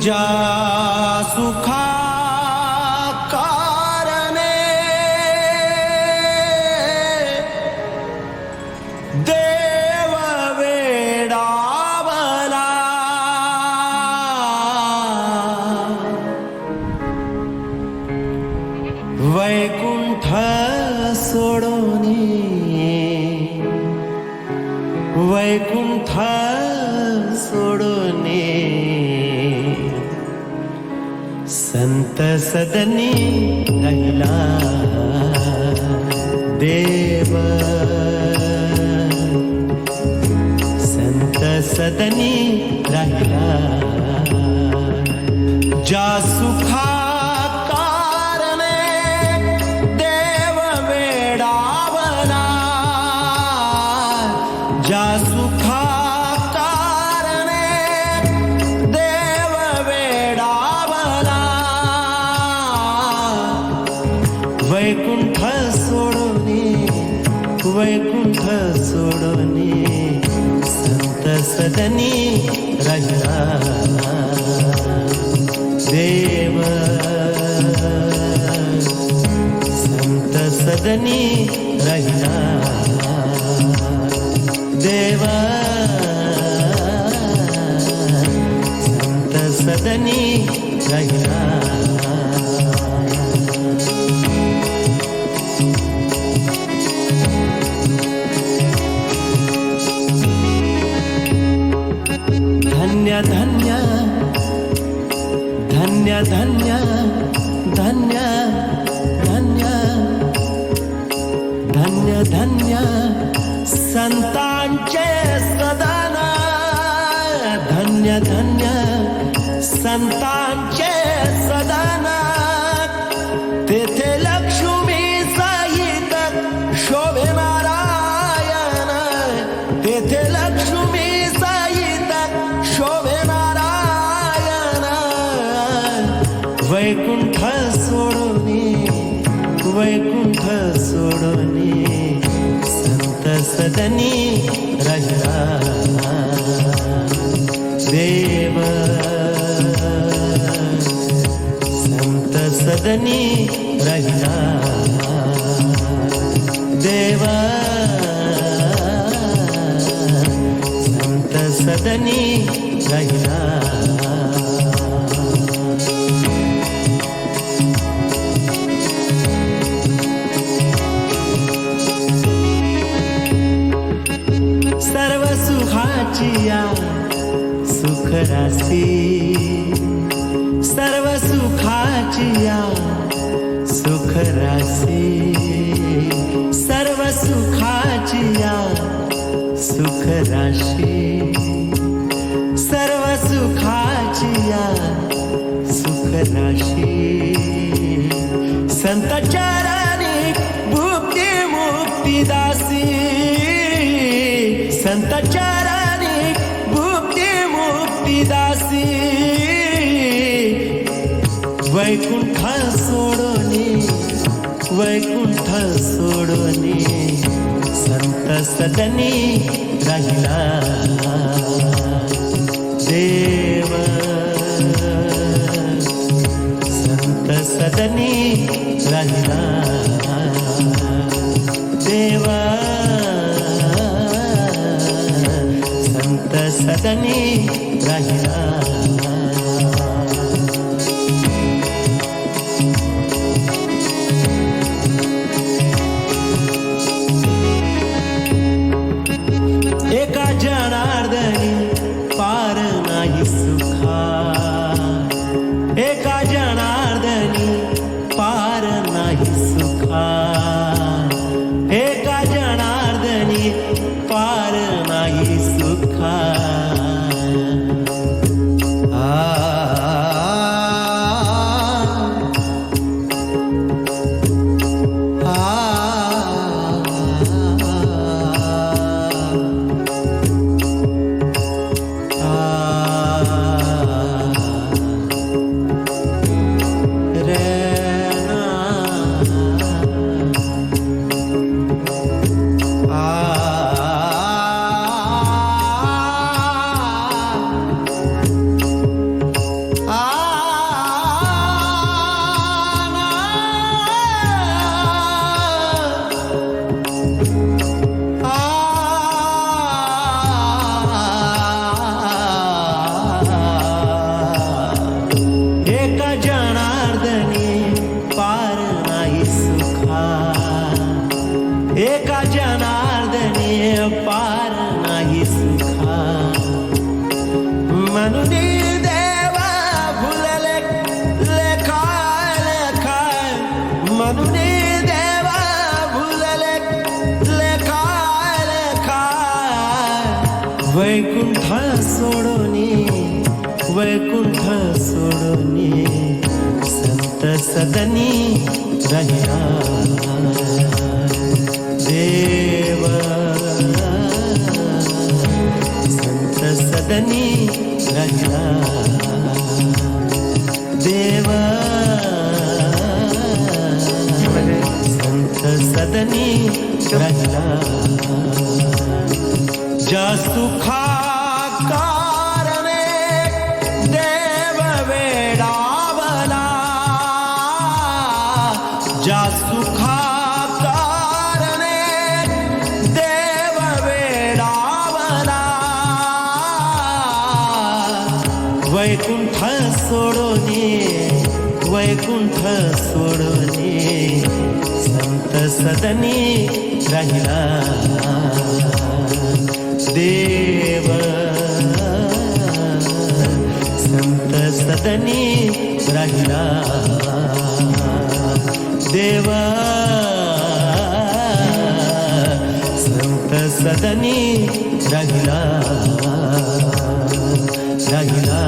ज्या सुखा कारणे देव वेडावला, वैकुंठ सोडोनी वैकुंठ सोडोनी संत सदनी राहिला देव, संत सदनी राहिला ज्या सुखा कारणे देव वेडावला, ज्या सुखा वैकुंठ सोडोनी वैकुंठ सोडोनी संत सदनी राहिला देव, संत सदनी राहिला देव, संत सदनी राहिला। धन्य धन्य धन्य धन्य धन्य धन्य धन्य धन्य संतांचे सदन, धन्य धन्य संतांचे सदन, तेथे लक्ष्मी सहित शोभे नारायण, तेथे लक्ष्मी शोभे नारायण, वैकुंठ सोडोनी वैकुंठ सोडोनी संत सदनी राहिला देव, संत सदनी राहिला देव, संत सदनी राहिला। सर्व सुखाची या सुख राशी, सर्व सुखाची या सुख राशी, सर्व सुखाची या सुख राशी, सर्व सुखाची या सुख राशी, संत चरणी भुक्ती मुक्ती दासी, संत चरणी भुक्ती मुक्ती दासी, वैकुंठ सोडोनी वैकुंठ सोडोनी संत सदनी राहिला देव, संत सदनी राहिला देव, संत सदनी राहिला। एका जनार्दनी पार नाही सुखा, एका जनार्दनी पार नाही सुखा, एका जनार्दनी पार नाही सुखा, सदनी राहिला देव संत सदनी राहिला देव संत सदनी राहिला ज्या सुखा कारणे देव वेडावला ज्या सुखा कारणे देव वेडावला वैकुंठ सोडोनी वैकुंठ सोडोनी संत सदनी राहिला देव संत सदनी राहिला देव संत सदनी राहिला राहिला